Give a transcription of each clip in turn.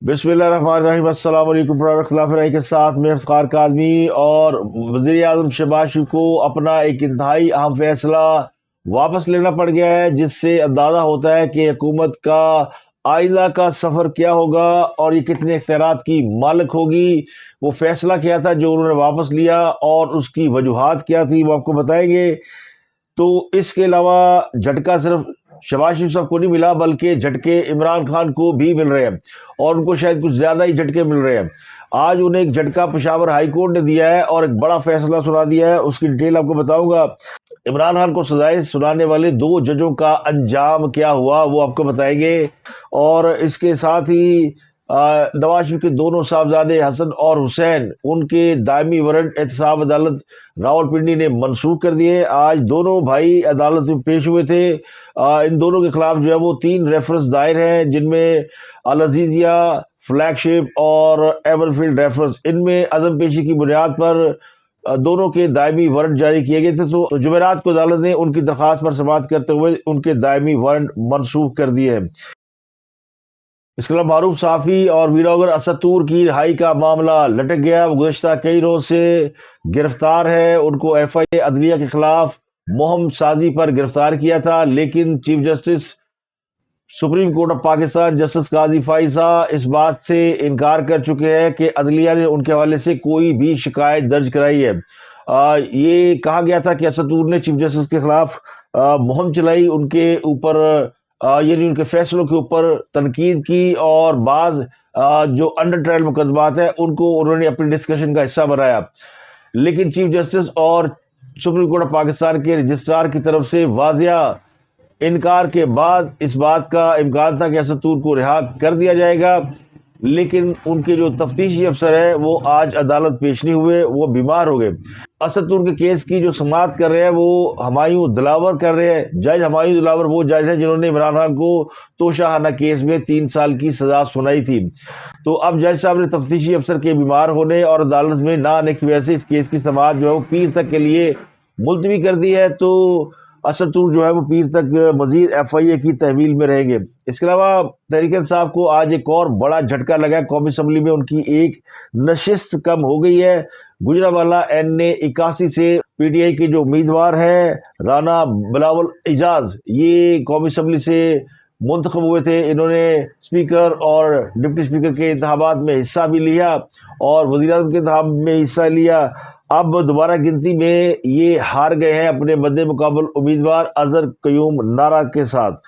بسم اللہ الرحمن الرحیم۔ السلام علیکم۔ پروفیسر خلاف رائے کے ساتھ میں افتخار کاظمی اور وزیر اعظم شہباز شریف کو اپنا ایک انتہائی اہم فیصلہ واپس لینا پڑ گیا ہے، جس سے اندازہ ہوتا ہے کہ حکومت کا آئندہ کا سفر کیا ہوگا اور یہ کتنے اختیارات کی مالک ہوگی۔ وہ فیصلہ کیا تھا جو انہوں نے واپس لیا اور اس کی وجوہات کیا تھی وہ آپ کو بتائیں گے۔ تو اس کے علاوہ جھٹکا صرف شہباز شریف صاحب کو نہیں ملا، بلکہ جھٹکے عمران خان کو بھی مل رہے ہیں اور ان کو شاید کچھ زیادہ ہی جھٹکے مل رہے ہیں۔ آج انہیں ایک جھٹکا پشاور ہائی کورٹ نے دیا ہے اور ایک بڑا فیصلہ سنا دیا ہے، اس کی ڈیٹیل آپ کو بتاؤں گا۔ عمران خان کو سزائیں سنانے والے 2 ججوں کا انجام کیا ہوا وہ آپ کو بتائیں گے، اور اس کے ساتھ ہی نواز شریف کے دونوں صاحبزادے حسن اور حسین ان کے دائمی وارنٹ احتساب عدالت راولپنڈی نے منسوخ کر دیے۔ آج دونوں بھائی عدالت میں پیش ہوئے تھے۔ ان دونوں کے خلاف جو ہے وہ 3 ریفرنس دائر ہیں، جن میں العزیزیہ، فلیگ شپ اور ایورفیلڈ ریفرنس۔ ان میں عدم پیشی کی بنیاد پر دونوں کے دائمی وارنٹ جاری کیے گئے تھے، تو جمعرات کو عدالت نے ان کی درخواست پر سماعت کرتے ہوئے ان کے دائمی وارنٹ منسوخ کر دیے ہیں۔ اس کے علاوہ معروف صحافی اور ویلاگر اسد طور کی رہائی کا معاملہ لٹک گیا۔ وہ گزشتہ کئی روز سے گرفتار ہے۔ ان کو ایف آئی اے عدلیہ کے خلاف مہم سازی پر گرفتار کیا تھا، لیکن chief justice supreme court of Pakistan justice قاضی فائزہ اس بات سے انکار کر چکے ہیں کہ عدلیہ نے ان کے حوالے سے کوئی بھی شکایت درج کرائی ہے۔ یہ کہا گیا تھا کہ اسد طور نے چیف جسٹس کے خلاف مہم چلائی، ان کے اوپر یعنی ان کے فیصلوں کے اوپر تنقید کی، اور بعض جو انڈر ٹرائل مقدمات ہیں ان کو انہوں نے اپنی ڈسکشن کا حصہ بنایا، لیکن چیف جسٹس اور سپریم کورٹ آف پاکستان کے رجسٹرار کی طرف سے واضح انکار کے بعد اس بات کا امکان تھا کہ اسد طور کو رہا کر دیا جائے گا، لیکن ان کے جو تفتیشی افسر ہیں وہ آج عدالت پیش نہیں ہوئے، وہ بیمار ہو گئے۔ اسد طور کے کیس کی جو سماعت کر رہے ہیں وہ ہمایوں دلاور کر رہے ہیں۔ جج ہمایوں دلاور وہ جج ہیں جنہوں نے عمران خان کو توشہ کیس میں 3 سال کی سزا سنائی تھی۔ تو اب جج صاحب نے تفتیشی افسر کے بیمار ہونے اور عدالت میں نہ آنے کی وجہ سے اس کیس کی سماعت جو ہے وہ پیر تک کے لیے ملتوی کر دی ہے، تو اسد طور جو ہے وہ پیر تک مزید ایف آئی اے کی تحویل میں رہیں گے۔ اس کے علاوہ تحریک انصاف کو آج ایک اور بڑا جھٹکا لگا ہے۔ قومی اسمبلی میں ان کی ایک نشست کم ہو گئی ہے۔ گجرانوالہ N81 سے پی ٹی آئی کے جو امیدوار ہیں رانا بلاول اعجاز، یہ قومی اسمبلی سے منتخب ہوئے تھے۔ انہوں نے اسپیکر اور ڈپٹی اسپیکر کے انتخابات میں حصہ بھی لیا اور وزیر اعظم کے انتخاب میں حصہ لیا۔ اب دوبارہ گنتی میں یہ ہار گئے ہیں اپنے مد مقابل امیدوار اظہر قیوم نارا کے ساتھ۔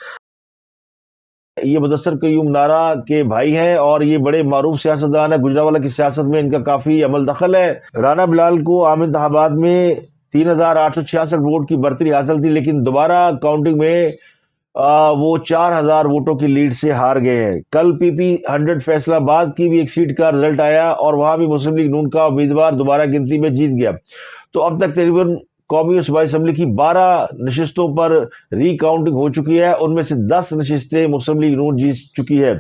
یہ مدثر قیوم نارا کے بھائی ہیں اور یہ بڑے معروف سیاستدان ہیں۔ گجرانوالہ کی سیاست میں ان کا کافی عمل دخل ہے۔ رانا بلال کو عام انتخابات میں 3866 ووٹ کی برتری حاصل تھی، لیکن دوبارہ کاؤنٹنگ میں وہ 4000 ووٹوں کی لیڈ سے ہار گئے ہیں۔ کل پی پی 100 فیصل آباد کی بھی ایک سیٹ کا رزلٹ آیا اور وہاں بھی مسلم لیگ نون کا امیدوار دوبارہ گنتی میں جیت گیا۔ تو اب تک تقریباً قومی اور صوبائی اسمبلی کی 12 نشستوں پر ری کاؤنٹنگ ہو چکی ہے، ان میں سے 10 نشستیں مسلم لیگ نون جیت چکی ہے۔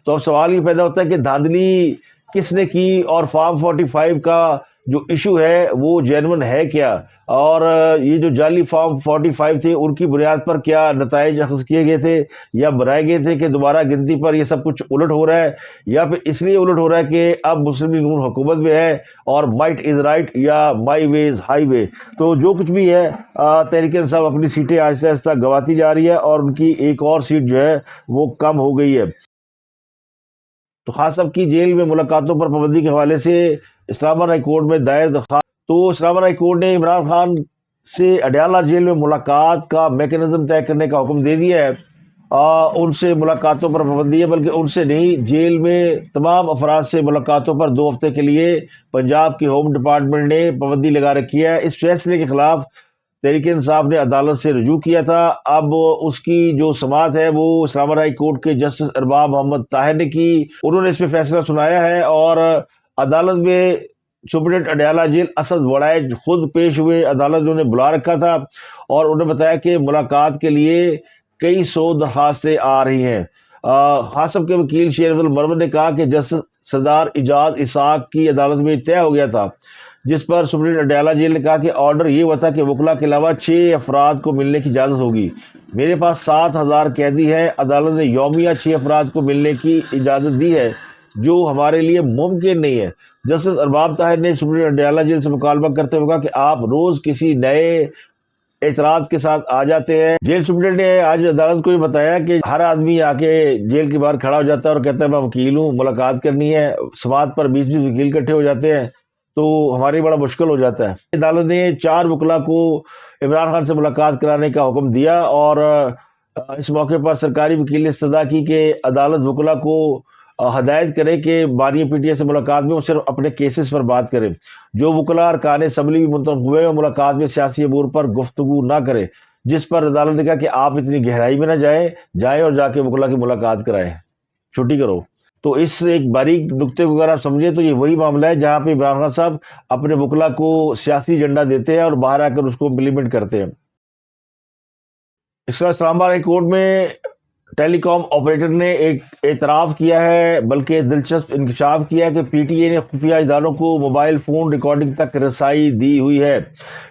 تو اب سوال یہ پیدا ہوتا ہے کہ دھاندلی کس نے کی اور فارم 45 کا جو ایشو ہے وہ جینون ہے کیا، اور یہ جو جعلی فارم 45 تھے ان کی بنیاد پر کیا نتائج اخذ کیے گئے تھے یا بنائے گئے تھے کہ دوبارہ گنتی پر یہ سب کچھ الٹ ہو رہا ہے، یا پھر اس لیے الٹ ہو رہا ہے کہ اب مسلم لیگ نون حکومت میں ہے اور مائٹ از رائٹ یا مائی ویز ہائی وے۔ تو جو کچھ بھی ہے تحریک انصاف اپنی سیٹیں آہستہ آہستہ گواتی جا رہی ہے اور ان کی ایک اور سیٹ جو ہے وہ کم ہو گئی ہے۔ تو خان صاحب کی جیل میں ملاقاتوں پر پابندی کے حوالے سے اسلام آباد ہائی کورٹ میں دائر درخواست، تو اسلام آباد ہائی کورٹ نے عمران خان سے اڈیالہ جیل میں ملاقات کا میکینزم طے کرنے کا حکم دے دیا ہے۔ ان سے ملاقاتوں پر پابندی ہے، بلکہ ان سے نہیں، جیل میں تمام افراد سے ملاقاتوں پر 2 ہفتے کے لیے پنجاب کے ہوم ڈپارٹمنٹ نے پابندی لگا رکھی ہے۔ اس فیصلے کے خلاف تحریک انصاف نے عدالت سے رجوع کیا تھا۔ اب اس کی جو سماعت ہے وہ اسلام آباد ہائی کورٹ کے جسٹس ارباب محمد طاہر نے کی۔ انہوں نے اس پہ فیصلہ سنایا ہے اور عدالت میں سپرنٹینڈنٹ اڈیالہ جیل اسد وڑائچ خود پیش ہوئے۔ عدالت نے انہیں بلا رکھا تھا اور انہوں نے بتایا کہ ملاقات کے لیے کئی 100 درخواستیں آ رہی ہیں۔ خان صاحب کے وکیل شیر افضل مرمر نے کہا کہ جسٹس سردار اعجاز اسحاق کی عدالت میں طے ہو گیا تھا، جس پر سپرنٹینڈنٹ اڈیالہ جیل نے کہا کہ آرڈر یہ ہوا تھا کہ وکلاء کے علاوہ 6 افراد کو ملنے کی اجازت ہوگی۔ میرے پاس 7000 قیدی ہیں، عدالت نے یومیہ 6 افراد کو ملنے کی اجازت دی ہے، جو ہمارے لیے ممکن نہیں ہے۔ جسٹس ارباب طاہر نے سپریم اڈیالہ جیل سے مطالبہ کرتے ہوئے کہا کہ آپ روز کسی نئے اعتراض کے ساتھ آ جاتے ہیں۔ جیل سپرنٹینڈنٹ نے آج عدالت کو یہ بتایا کہ ہر آدمی آ کے جیل کے باہر کھڑا ہو جاتا ہے اور کہتا ہے میں وکیل ہوں، ملاقات کرنی ہے، سماعت پر 20 وکیل اکٹھے ہو جاتے ہیں تو ہماری بڑا مشکل ہو جاتا ہے۔ عدالت نے 4 وکلاء کو عمران خان سے ملاقات کرانے کا حکم دیا اور اس موقع پر سرکاری وکیل نے استدعا کی کہ عدالت وکلاء کو ہدایت کرے کہ بانی پی ٹی آئی سے ملاقات میں وہ صرف اپنے کیسز پر بات کرے۔ جو وکلاء ارکان اسمبلی بھی منتخب ہوئے اور ملاقات میں سیاسی امور پر گفتگو نہ کرے، جس پر عدالت نے کہا کہ آپ اتنی گہرائی میں نہ جائیں اور جا کے وکلاء کی ملاقات کرائیں، چھٹی کرو۔ تو اس ایک باریک نقطے کو اگر آپ سمجھیں تو یہ وہی معاملہ ہے جہاں پہ عمران خان صاحب اپنے وکلاء کو سیاسی ایجنڈا دیتے ہیں اور باہر آ کر اس کو امپلیمنٹ کرتے ہیں۔ اس کا اسلام آباد ہائی کورٹ میں ٹیلی کام آپریٹر نے ایک اعتراف کیا ہے، بلکہ دلچسپ انکشاف کیا ہے کہ پی ٹی اے نے خفیہ اداروں کو موبائل فون ریکارڈنگ تک رسائی دی ہوئی ہے۔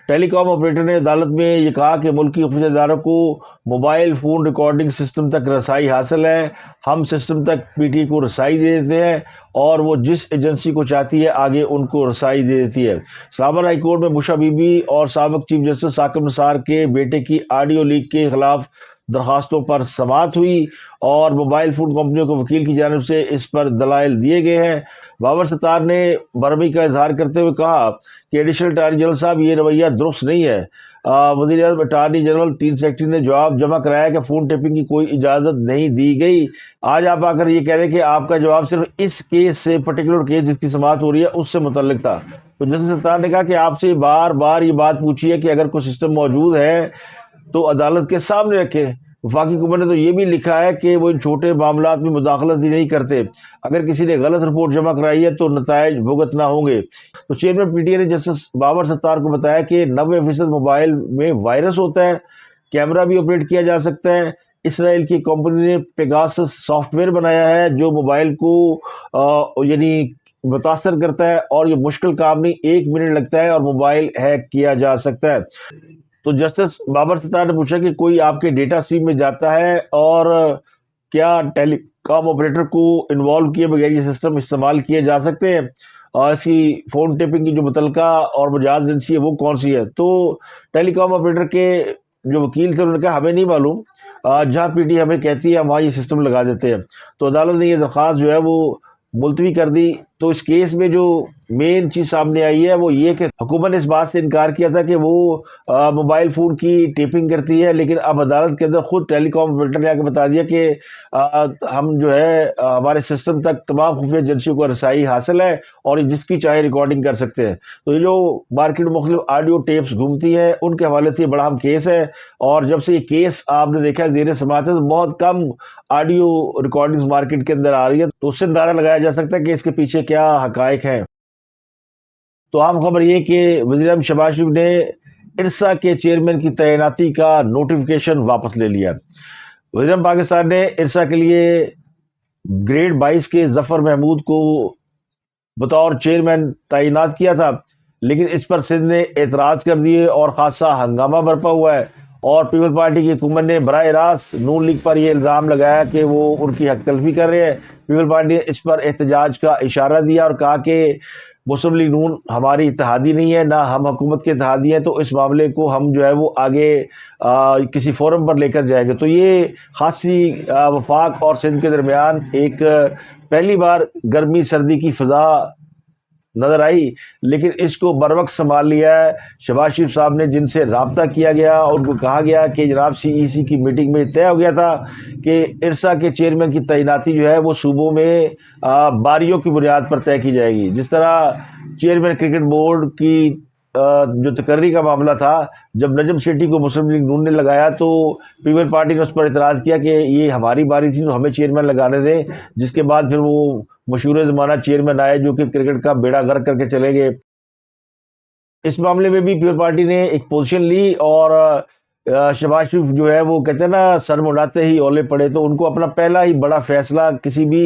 ٹیلی کام آپریٹر نے عدالت میں یہ کہا کہ ملکی خفیہ اداروں کو موبائل فون ریکارڈنگ سسٹم تک رسائی حاصل ہے، ہم سسٹم تک پی ٹی اے کو رسائی دے دیتے ہیں اور وہ جس ایجنسی کو چاہتی ہے آگے ان کو رسائی دے دیتی ہے۔ اسلام آباد ہائی کورٹ میں بشا بی بی اور سابق چیف جسٹس ثاقب نثار کے بیٹے کی آڈیو لیک کے خلاف درخواستوں پر سماعت ہوئی اور موبائل فون کمپنیوں کے وکیل کی جانب سے اس پر دلائل دیے گئے ہیں۔ بابر ستار نے برہمی کا اظہار کرتے ہوئے کہا کہ ایڈیشنل اٹارنی جنرل صاحب یہ رویہ درست نہیں ہے۔ وزیر اعظم اٹارنی جنرل 3 سیکرٹری نے جواب جمع کرایا کہ فون ٹیپنگ کی کوئی اجازت نہیں دی گئی۔ آج آپ آ کر یہ کہہ رہے ہیں کہ آپ کا جواب صرف اس کیس سے، پرٹیکولر کیس جس کی سماعت ہو رہی ہے اس سے متعلق تھا۔ تو جسٹس ستار نے کہا کہ آپ سے بار بار یہ بات پوچھی ہے کہ اگر کوئی سسٹم موجود ہے تو عدالت کے سامنے رکھے۔ وفاقی حکومت نے تو یہ بھی لکھا ہے کہ وہ ان چھوٹے معاملات میں مداخلت ہی نہیں کرتے، اگر کسی نے غلط رپورٹ جمع کرائی ہے تو نتائج بھگتنا ہوں گے۔ تو چیئرمین پی ٹی اے نے جسٹس بابر ستار کو بتایا کہ 90% موبائل میں وائرس ہوتا ہے، کیمرہ بھی آپریٹ کیا جا سکتا ہے۔ اسرائیل کی کمپنی نے پیگاسس سافٹ ویئر بنایا ہے جو موبائل کو یعنی متاثر کرتا ہے اور یہ مشکل کام نہیں، 1 منٹ لگتا ہے اور موبائل ہیک کیا جا سکتا ہے۔ تو جسٹس بابر ستار نے پوچھا کہ کوئی آپ کے ڈیٹا اسٹریم میں جاتا ہے اور کیا ٹیلی کام آپریٹر کو انوالو کیے بغیر یہ سسٹم استعمال کیے جا سکتے ہیں، اور اس کی فون ٹیپنگ کی جو متعلقہ اور مجاز ایجنسی ہے وہ کون سی ہے؟ تو ٹیلی کام آپریٹر کے جو وکیل تھے انہوں نے کہا ہمیں نہیں معلوم، جہاں پی ٹی ہمیں کہتی ہے ہم وہاں یہ سسٹم لگا دیتے ہیں۔ تو عدالت نے یہ درخواست جو ہے وہ ملتوی کر دی۔ تو اس کیس میں جو مین چیز سامنے آئی ہے وہ یہ کہ حکومت نے اس بات سے انکار کیا تھا کہ وہ موبائل فون کی ٹیپنگ کرتی ہے، لیکن اب عدالت کے اندر خود ٹیلی کام آپریٹر نے آ کے بتا دیا کہ ہم جو ہے ہمارے سسٹم تک تمام خفیہ ایجنسیوں کو رسائی حاصل ہے اور جس کی چاہے ریکارڈنگ کر سکتے ہیں۔ تو یہ جو مارکیٹ میں مختلف آڈیو ٹیپس گھومتی ہیں ان کے حوالے سے یہ بڑا اہم کیس ہے، اور جب سے یہ کیس آپ نے دیکھا زیر سماعت ہے تو بہت کم آڈیو ریکارڈنگز مارکیٹ کے اندر آ رہی ہے، تو اس سے اندازہ لگایا جا سکتا ہے کہ اس کے پیچھے کیا حقائق ہیں۔ تو عام خبر یہ کہ وزیر اعظم شہباز شریف نے ارسا کے چیئرمین کی تعیناتی کا نوٹیفیکیشن واپس لے لیا۔ وزیر اعظم پاکستان نے ارسا کے لیے گریڈ 22 کے ظفر محمود کو بطور چیئرمین تعینات کیا تھا، لیکن اس پر سندھ نے اعتراض کر دیے اور خاصا ہنگامہ برپا ہوا ہے، اور پیپل پارٹی کی حکومت نے براہ راست نون لیگ پر یہ الزام لگایا کہ وہ ان کی حق تلفی کر رہے ہیں۔ پیپل پارٹی نے اس پر احتجاج کا اشارہ دیا اور کہا کہ مسلم لیگ نون ہماری اتحادی نہیں ہے، نہ ہم حکومت کے اتحادی ہیں، تو اس معاملے کو ہم جو ہے وہ آگے کسی فورم پر لے کر جائیں گے۔ تو یہ خاصی وفاق اور سندھ کے درمیان ایک پہلی بار گرمی سردی کی فضا نظر آئی، لیکن اس کو بر وقت سنبھال لیا ہے شہباز شریف صاحب نے، جن سے رابطہ کیا گیا، ان کو کہا گیا کہ جناب سی ای سی کی میٹنگ میں طے ہو گیا تھا کہ ارسا کے چیئرمین کی تعیناتی جو ہے وہ صوبوں میں باریوں کی بنیاد پر طے کی جائے گی۔ جس طرح چیئرمین کرکٹ بورڈ کی جو تقرری کا معاملہ تھا، جب نجم سیٹھی کو مسلم لیگ نون نے لگایا تو پیپل پارٹی نے اس پر اعتراض کیا کہ یہ ہماری باری تھی تو ہمیں چیئرمین لگانے دیں، جس کے بعد پھر وہ مشہور زمانہ چیئرمین آئے جو کہ کرکٹ کا بیڑا غرق کر کے چلے گئے۔ اس معاملے میں بھی پیپل پارٹی نے ایک پوزیشن لی، اور شہباز شریف جو ہے وہ کہتے ہیں نا سر منڈاتے ہی اولے پڑے، تو ان کو اپنا پہلا ہی بڑا فیصلہ کسی بھی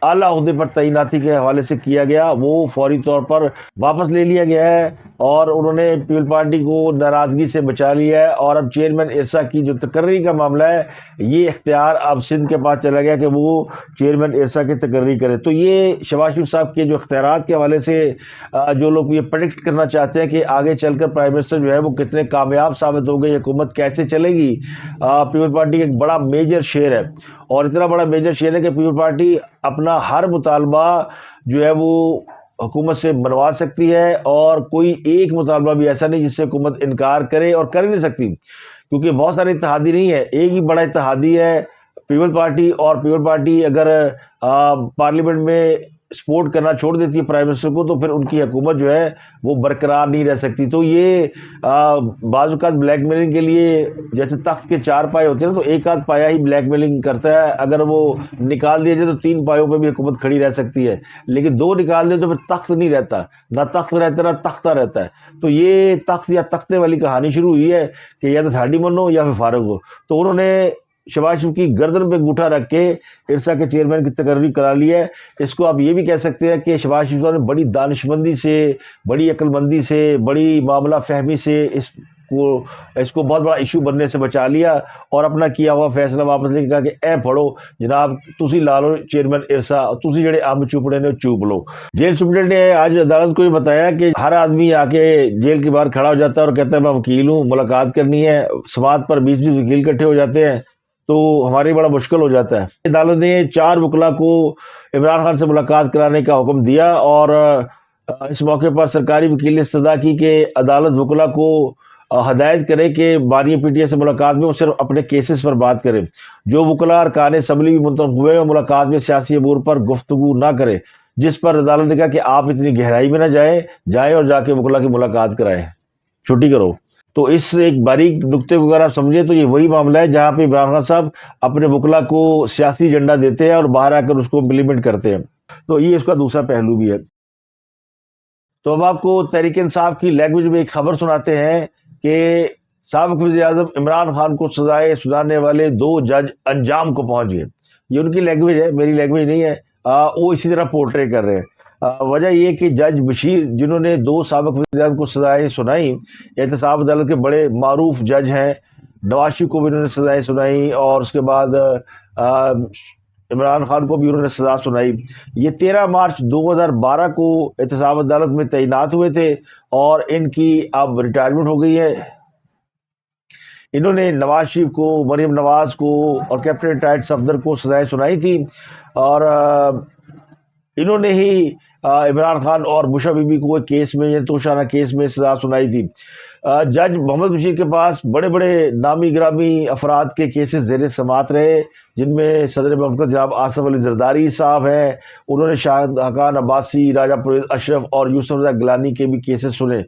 اعلیٰ عہدے پر تعیناتی کے حوالے سے کیا گیا وہ فوری طور پر واپس لے لیا گیا ہے۔ اور انہوں نے پیپل پارٹی کو ناراضگی سے بچا لیا ہے، اور اب چیئرمین ارسا کی جو تقرری کا معاملہ ہے یہ اختیار اب سندھ کے پاس چلا گیا کہ وہ چیئرمین ارسا کی تقرری کرے۔ تو یہ شہباز شریف صاحب کے جو اختیارات کے حوالے سے جو لوگ یہ پریڈکٹ کرنا چاہتے ہیں کہ آگے چل کر پرائم منسٹر جو ہے وہ کتنے کامیاب ثابت ہو گئے، حکومت کیسے چلے گی، پیپل پارٹی کا ایک بڑا میجر شیئر ہے، اور اتنا بڑا میجر شیئر ہے کہ پیپل پارٹی اپنا ہر مطالبہ جو ہے وہ حکومت سے منوا سکتی ہے، اور کوئی ایک مطالبہ بھی ایسا نہیں جس سے حکومت انکار کرے، اور کر ہی نہیں سکتی، کیونکہ بہت سارے اتحادی نہیں ہے، ایک ہی بڑا اتحادی ہے پیپل پارٹی، اور پیپل پارٹی اگر پارلیمنٹ میں سپورٹ کرنا چھوڑ دیتی ہے پرائم منسٹر کو تو پھر ان کی حکومت جو ہے وہ برقرار نہیں رہ سکتی۔ تو یہ بعض اوقات بلیک میلنگ کے لیے جیسے تخت کے 4 پائے ہوتے ہیں نا، تو ایک آدھ پایا ہی بلیک میلنگ کرتا ہے، اگر وہ نکال دیا جائے تو 3 پایوں پہ بھی حکومت کھڑی رہ سکتی ہے، لیکن 2 نکال دے تو پھر تخت نہیں رہتا، نہ تخت رہتا نہ تختہ رہتا ہے۔ تو یہ تخت یا تختے والی کہانی شروع ہوئی ہے کہ یا تو ہارڈی من ہو یا پھر فارغ ہو، تو انہوں نے شہباز شریف کی گردن پہ انگوٹھا رکھ کے ارسا کے چیئرمین کی تقرری کرا لی ہے۔ اس کو آپ یہ بھی کہہ سکتے ہیں کہ شہباز شریف نے بڑی دانشمندی سے، بڑی عقل مندی سے، بڑی معاملہ فہمی سے اس کو بہت بڑا ایشو بننے سے بچا لیا، اور اپنا کیا ہوا فیصلہ واپس لے کے کہا کہ اے پڑھو جناب تسی لا لو چیئرمین ارسا، تسی جڑے امب چوپڑے نے چوپ لو۔ جیل سپرنٹینڈنٹ نے آج عدالت کو یہ بتایا کہ ہر آدمی آ کے جیل کے باہر کھڑا ہو جاتا ہے اور کہتا ہے میں وکیل ہوں، ملاقات کرنی ہے، سماعت پر 20 وکیل اکٹھے ہو جاتے ہیں تو ہمارے بڑا مشکل ہو جاتا ہے۔ عدالت نے 4 وکلاء کو عمران خان سے ملاقات کرانے کا حکم دیا، اور اس موقع پر سرکاری وکیل نے استدعا کی کہ عدالت وکلاء کو ہدایت کرے کہ بانی پی ٹی آئی سے ملاقات میں وہ صرف اپنے کیسز پر بات کرے، جو وکلاء ارکان اسمبلی بھی منتخب ہوئے اور ملاقات میں سیاسی امور پر گفتگو نہ کرے، جس پر عدالت نے کہا کہ آپ اتنی گہرائی میں نہ جائیں اور جا کے وکلاء کی ملاقات کرائیں، چھٹی کرو۔ تو اس ایک باریک نقطے کو اگر آپ سمجھیں تو یہ وہی معاملہ ہے جہاں پہ عمران خان صاحب اپنے وکلاء کو سیاسی ایجنڈا دیتے ہیں اور باہر آ کر اس کو امپلیمنٹ کرتے ہیں، تو یہ اس کا دوسرا پہلو بھی ہے۔ تو اب آپ کو تحریک انصاف کی لینگویج میں ایک خبر سناتے ہیں کہ سابق وزیر اعظم عمران خان کو سزائے سنانے والے 2 جج انجام کو پہنچ گئے۔ یہ ان کی لینگویج ہے، میری لینگویج نہیں ہے، وہ اسی طرح پورٹرے کر رہے ہیں۔ وجہ یہ کہ جج بشیر جنہوں نے 2 سابق وزیر اعظم کو سزائیں سنائی، احتساب عدالت کے بڑے معروف جج ہیں، نواز شریف کو بھی انہوں نے سزائیں سنائی، اور اس کے بعد عمران خان کو بھی انہوں نے سزا سنائی۔ یہ 13 مارچ 2012 کو احتساب عدالت میں تعینات ہوئے تھے، اور ان کی اب ریٹائرمنٹ ہو گئی ہے۔ انہوں نے نواز شریف کو، مریم نواز کو اور کیپٹن ریٹائرڈ صفدر کو سزائیں سنائی تھی، اور انہوں نے ہی عمران خان اور بشرا بی بی کو ایک کیس میں، یعنی توشانہ کیس میں سزا سنائی تھی۔ جج محمد بشیر کے پاس بڑے بڑے نامی گرامی افراد کے کیسز زیر سماعت رہے، جن میں صدر مملکت جناب آصف علی زرداری صاحب ہیں، انہوں نے شاہد حقان عباسی، راجہ پرویز اشرف اور یوسف رضا گیلانی کے بھی کیسز سنے۔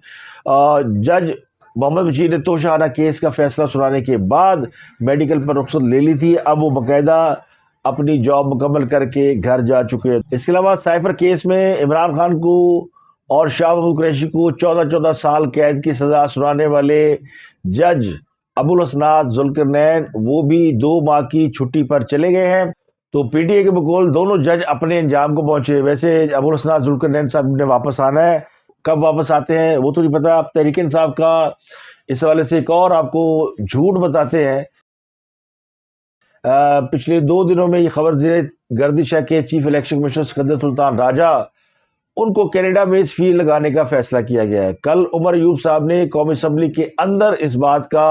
جج محمد بشیر نے توشانہ کیس کا فیصلہ سنانے کے بعد میڈیکل پر رخصت لے لی تھی، اب وہ باقاعدہ اپنی جاب مکمل کر کے گھر جا چکے۔ اس کے علاوہ سائفر کیس میں عمران خان کو اور شاہ محمود قریشی کو 14 سال قید کی سزا سنانے والے جج ابو الاسناد ذوالقرنین وہ بھی 2 ماہ کی چھٹی پر چلے گئے ہیں۔ تو پی ٹی آئی کے بقول دونوں جج اپنے انجام کو پہنچے۔ ویسے ابو الاسناد ذوالقرنین صاحب نے واپس آنا ہے، کب واپس آتے ہیں وہ تو نہیں پتا۔ تحریک انصاف کا اس حوالے سے ایک اور آپ کو جھوٹ بتاتے ہیں۔ پچھلے 2 دنوں میں یہ خبر زیر گردش ہے کہ چیف الیکشن کمشنر سکندر سلطان راجہ ان کو کینیڈا میں اس فی لگانے کا فیصلہ کیا گیا ہے۔ کل عمر ایوب صاحب نے قومی اسمبلی کے اندر اس بات کا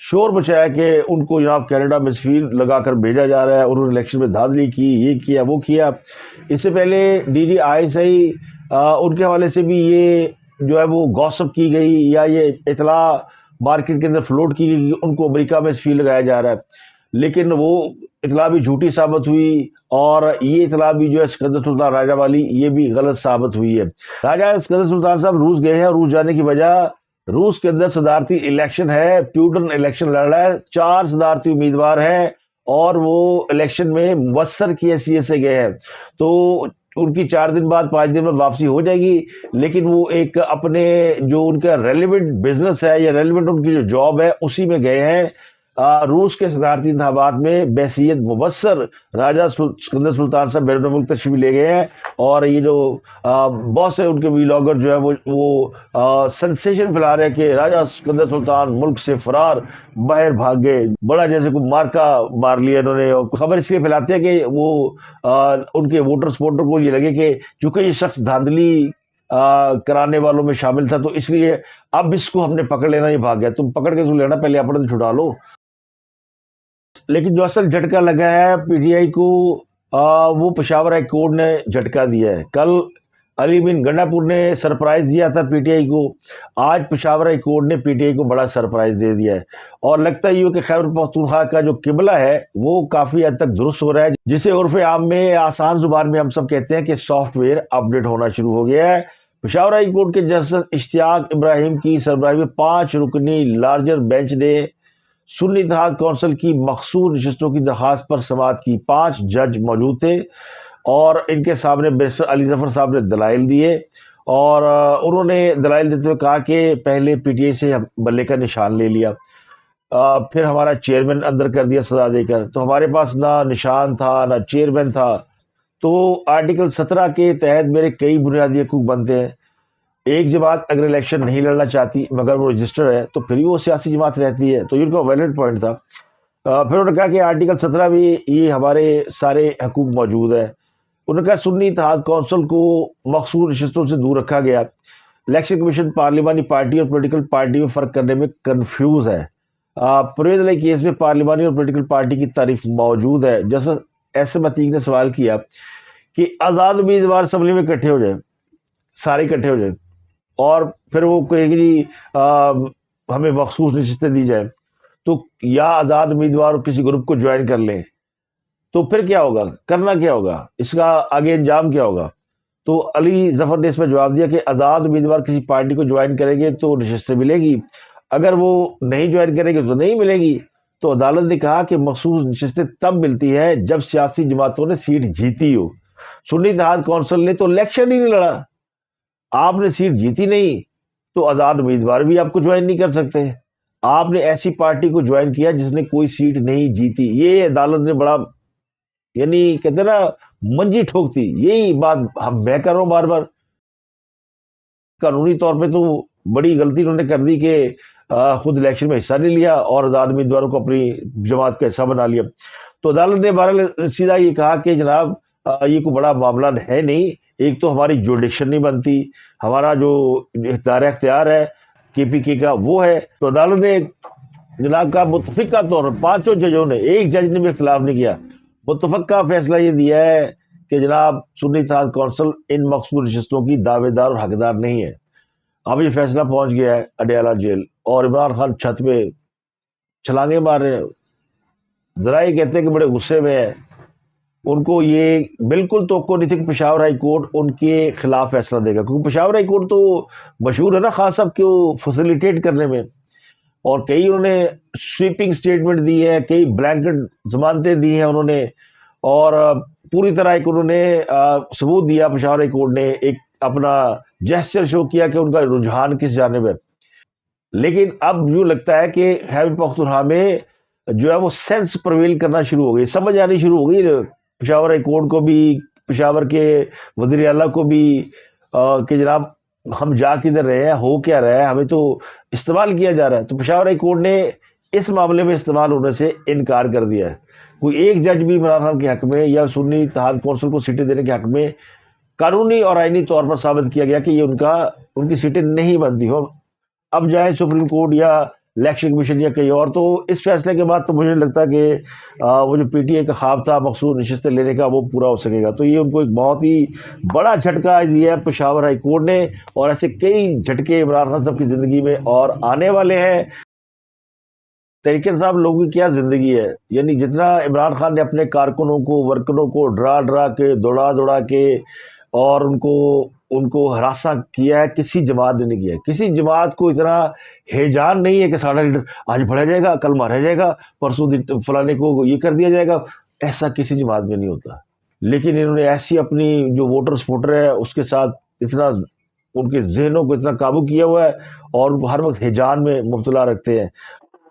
شور مچایا کہ ان کو جناب کینیڈا میں اس فی لگا کر بھیجا جا رہا ہے، انہوں نے الیکشن میں دھاندلی کی، یہ کیا وہ کیا۔ اس سے پہلے ڈی ڈی آئی صحیح ان کے حوالے سے بھی یہ جو ہے وہ گوسپ کی گئی یا یہ اطلاع مارکیٹ کے اندر فلوٹ کی گئی کہ ان کو امریکہ میں اس فی لگایا جا رہا ہے، لیکن وہ اطلاع بھی جھوٹی ثابت ہوئی، اور یہ اطلاع بھی جو ہے سکندر سلطان راجہ والی یہ بھی غلط ثابت ہوئی ہے۔ راجہ سکندر سلطان صاحب روس گئے ہیں، اور روس جانے کی وجہ روس کے اندر صدارتی الیکشن ہے، پیوٹن الیکشن لڑ رہا ہے، 4 صدارتی امیدوار ہیں، اور وہ الیکشن میں مبصر کی حیثیت سے گئے ہیں، تو ان کی 4 دن بعد 5 دن میں واپسی ہو جائے گی، لیکن وہ ایک اپنے جو ان کا ریلیونٹ بزنس ہے یا ریلیونٹ ان کی جو جاب ہے اسی میں گئے ہیں۔ روس کے صدارتی انتخابات میں بحیثیت مبصر راجہ سکندر سلطان صاحب بیرون ملک تشریف لے گئے ہیں، اور یہ جو بہت سے ان کے ویلاگر جو ہے وہ سنسیشن پھیلا رہے ہیں کہ راجہ سکندر سلطان ملک سے فرار، باہر بھاگ گئے، بڑا جیسے کوئی مارکا مار لیا انہوں نے. اور خبر اس لیے پھیلاتے ہیں کہ وہ ان کے ووٹر سپورٹر کو یہ لگے کہ چونکہ یہ شخص دھاندلی کرانے والوں میں شامل تھا، تو اس لیے اب اس کو ہم نے پکڑ لینا، یہ بھاگ گیا. تم پکڑ کے تو لینا، پہلے اپنے تو چھڑا لو. لیکن جو اصل جھٹکا لگا ہے پی ٹی آئی کو، وہ پشاور ہائی کورٹ نے جھٹکا دیا ہے. کل علی بن گنڈا پور نے سرپرائز دیا تھا پی ٹی آئی کو، آج پشاور ہائی کورٹ نے پی ٹی آئی کو بڑا سرپرائز دے دیا ہے. اور لگتا ہی ہو کہ خیبر پختونخوا کا جو قبلہ ہے وہ کافی حد تک درست ہو رہا ہے، جسے عرف عام میں آسان زبان میں ہم سب کہتے ہیں کہ سافٹ ویئر اپڈیٹ ہونا شروع ہو گیا ہے. پشاور ہائی کورٹ کے جسٹس اشتیاق ابراہیم کی سربراہی میں 5 رکنی لارجر بینچ نے سنی اتحاد کونسل کی مخصوص نشستوں کی درخواست پر سماعت کی. 5 جج موجود تھے اور ان کے سامنے بیرسٹر علی ظفر صاحب نے دلائل دیے، اور انہوں نے دلائل دیتے ہوئے کہا کہ پہلے پی ٹی آئی سے بلے کا نشان لے لیا، پھر ہمارا چیئرمین اندر کر دیا سزا دے کر، تو ہمارے پاس نہ نشان تھا نہ چیئرمین تھا. تو آرٹیکل 17 کے تحت میرے کئی بنیادی حقوق بنتے ہیں. ایک جماعت اگر الیکشن نہیں لڑنا چاہتی مگر وہ رجسٹر ہے تو پھر وہ سیاسی جماعت رہتی ہے. تو یہ ان کا ویلڈ پوائنٹ تھا. پھر انہوں نے کہا کہ آرٹیکل 17 بھی یہ ہمارے سارے حقوق موجود ہیں. انہوں نے کہا سنی اتحاد کونسل کو مخصوص نشستوں سے دور رکھا گیا. الیکشن کمیشن پارلیمانی پارٹی اور پولیٹیکل پارٹی میں فرق کرنے میں کنفیوز ہے. پرویز علیہ کیس میں پارلیمانی اور پولیٹیکل پارٹی کی تعریف موجود ہے. جیسا ایس ایم عتیق نے سوال کیا کہ آزاد امیدوار اسمبلی میں اکٹھے ہو جائیں، سارے اکٹھے ہو جائیں، اور پھر وہ کہے کہ جی ہمیں مخصوص نشستیں دی جائیں، تو یا آزاد امیدوار کسی گروپ کو جوائن کر لیں، تو پھر کیا ہوگا، کرنا کیا ہوگا، اس کا آگے انجام کیا ہوگا. تو علی ظفر نے اس میں جواب دیا کہ آزاد امیدوار کسی پارٹی کو جوائن کریں گے تو نشستیں ملے گی، اگر وہ نہیں جوائن کریں گے تو نہیں ملے گی. تو عدالت نے کہا کہ مخصوص نشستیں تب ملتی ہیں جب سیاسی جماعتوں نے سیٹ جیتی ہو. سنی اتحاد کونسل نے تو الیکشن ہی نہیں لڑا، آپ نے سیٹ جیتی نہیں تو آزاد امیدوار بھی آپ کو جوائن نہیں کر سکتے. آپ نے ایسی پارٹی کو جوائن کیا جس نے کوئی سیٹ نہیں جیتی. یہ عدالت نے بڑا یعنی کہتے نا منجی ٹھوکتی. یہی بات میں کر رہا ہوں بار بار. قانونی طور پہ تو بڑی غلطی انہوں نے کر دی کہ خود الیکشن میں حصہ نہیں لیا اور آزاد امیدواروں کو اپنی جماعت کا حصہ بنا لیا. تو عدالت نے بہرحال سیدھا یہ کہا کہ جناب یہ کوئی بڑا معاملہ ہے نہیں. ایک تو ہماری جوڈکشن نہیں بنتی، ہمارا جو اختیار ہے کے پی کے کا وہ ہے. تو عدالت نے جناب کا متفقہ طور پر 5 ججوں نے، ایک جج نے بھی اختلاف نہیں کیا، متفقہ فیصلہ یہ دیا ہے کہ جناب سنی اتحاد کونسل ان مخصوص نشستوں کی دعوے دار اور حقدار نہیں ہے. اب یہ فیصلہ پہنچ گیا ہے اڈیالہ جیل، اور عمران خان چھت پہ چھلانگے مار رہے ہیں. ذرائع کہتے ہیں کہ بڑے غصے میں ہیں. ان کو یہ بالکل توقع نہیں تھی کہ پشاور ہائی کورٹ ان کے خلاف فیصلہ دے گا، کیونکہ پشاور ہائی کورٹ تو مشہور ہے نا خان صاحب کو فیسیلیٹیٹ کرنے میں، اور کئی انہوں نے سویپنگ سٹیٹمنٹ دی ہے، کئی بلینکٹ ضمانتیں دی ہیں انہوں نے، اور پوری طرح ایک انہوں نے ثبوت دیا پشاور ہائی کورٹ نے، ایک اپنا جیسچر شو کیا کہ ان کا رجحان کس جانب ہے. لیکن اب یوں لگتا ہے کہ خیبر پختونخوا میں جو ہے وہ سینس پرویل کرنا شروع ہو گئی، سمجھ آنی شروع ہو گئی پشاور ہائی کورٹ کو بھی، پشاور کے وزیر اعلیٰ کو بھی، کہ جناب ہم جا کدھر رہے ہیں، ہو کیا رہا ہے، ہمیں تو استعمال کیا جا رہا ہے. تو پشاور ہائی کورٹ نے اس معاملے میں استعمال ہونے سے انکار کر دیا ہے. کوئی ایک جج بھی عمران خان کے حق میں یا سنی اتحاد کونسل کو سیٹیں دینے کے حق میں قانونی اور آئینی طور پر ثابت کیا گیا کہ یہ ان کی سیٹیں نہیں بنتی ہو. اب جائیں سپریم کورٹ یا الیکشن کمیشن یا کہیں اور، تو اس فیصلے کے بعد تو مجھے نہیں لگتا کہ وہ جو پی ٹی آئی کا خواب تھا مخصوص نشستیں لینے کا وہ پورا ہو سکے گا. تو یہ ان کو ایک بہت ہی بڑا جھٹکا دیا ہے پشاور ہائی کورٹ نے، اور ایسے کئی جھٹکے عمران خان صاحب کی زندگی میں اور آنے والے ہیں. تحریک انصاف لوگوں کی کیا زندگی ہے، یعنی جتنا عمران خان نے اپنے کارکنوں کو، ورکروں کو ڈرا کے، دوڑا کے اور ان کو ہراساں کیا ہے، کسی جماعت نے نہیں کیا. کسی جماعت کو اتنا ہیجان نہیں ہے کہ سارا لیڈر آج پڑھا جائے گا، کل مارا جائے گا، پرسوں فلانے کو یہ کر دیا جائے گا. ایسا کسی جماعت میں نہیں ہوتا. لیکن انہوں نے ایسی اپنی جو ووٹر سپورٹر ہے اس کے ساتھ اتنا ان کے ذہنوں کو اتنا قابو کیا ہوا ہے، اور ہر وقت ہیجان میں مبتلا رکھتے ہیں.